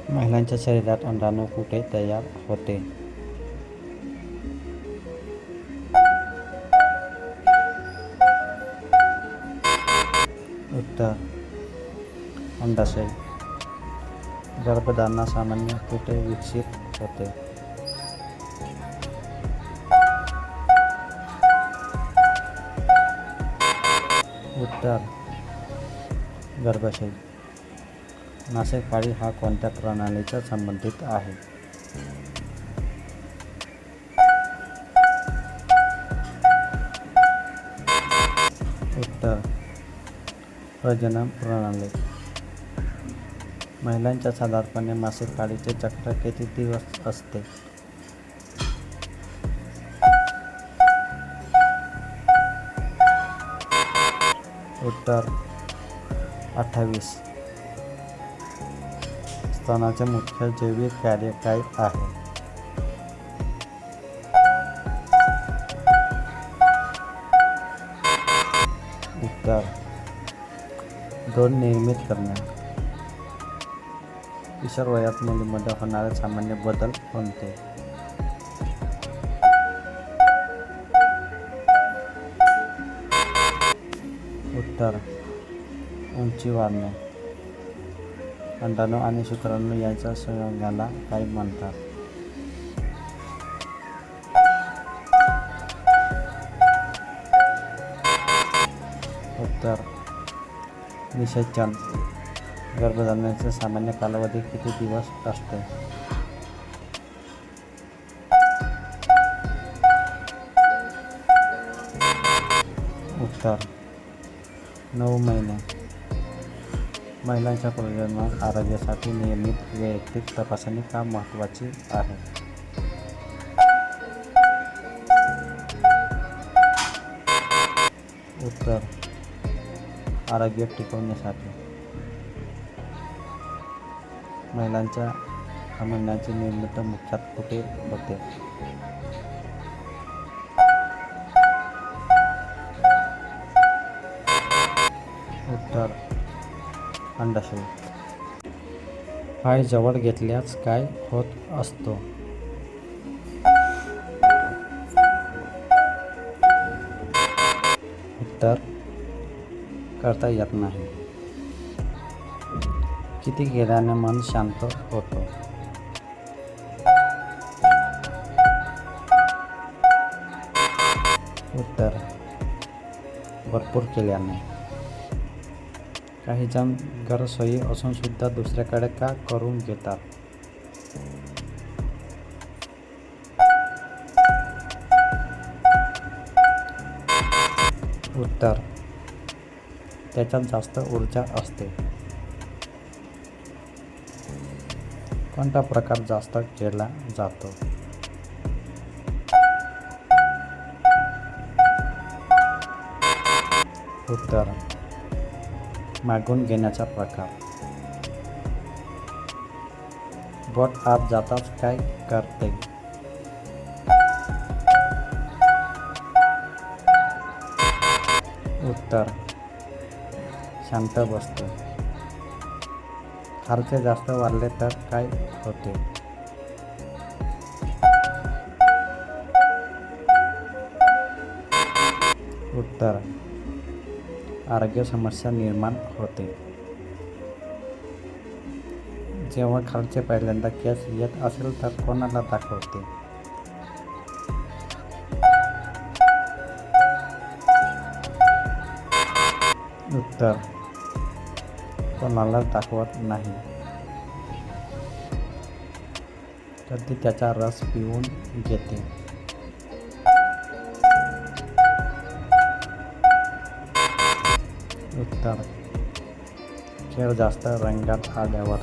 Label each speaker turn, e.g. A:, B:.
A: महिलांच्या शरीरात अंडाणु कुठे तयार होते? उत्तर अंडाशय. गर्भधारणा सामान्य कुठे विकसित होते? उत्तर गर्भाशय. मासिक पाळी हा कोणत्या प्रणालीचा संबंधित आहे? उत्तर प्रजनन प्रणाली. महिलांच्या साधारणपणे मासिक पाळीचे चक्र किती दिवस असते? उत्तर 28. स्तनाचे मुख्य जैविक कार्य काय आहे? उत्तर भ्रूण निर्मित करणे. किशोर वयात मुलींमध्ये होणारे सामान्य बदल कोणते? उत्तर उंची वाढणे. अंडाणु आणि शुक्राणू यांच्या संयोगाला काय म्हणतात? उत्तर निषेचन. गर्भधारणेचा सामान्य कालावधी किती दिवस असते? उत्तर 9 महिने. महिलांच्या प्रजनन आरोग्यासाठी नियमित वैयक्तिक तपासणी का महत्त्वाची आहे? उत्तर आरोग्य टिकवण्यासाठी. महिलांच्या अमेंड्याची निर्मिती मुख्यतः कुठे होते? उत्तर अंडाशय. पाय जवळ घेतल्यास काय होत असतो? उत्तर करता येत नाही. किती केल्याने मन शांत होतं? उत्तर भरपूर केल्याने. काही जण गैरसोयी असून सुद्धा दुसऱ्याकडे का करून घेतात? उत्तर त्याच्यात जास्त ऊर्जा असते. कोणता प्रकार जास्त केला जातो? उत्तर मागून घेण्याचा प्रकार. बोट आत जाताच काय करते? उत्तर शांत बसते. खालचे जास्त वाढले तर काय होते? उत्तर आरोग्य समस्या निर्माण होते. जेव्हा खालचे पहिल्यांदा केस येत असेल तर कोणाला दाखवते? उत्तर कोणाला दाखवत नाही. तर ती त्याचा रस पिऊन घेते. उत्तर खेळ जास्त रंगात आल्यावर.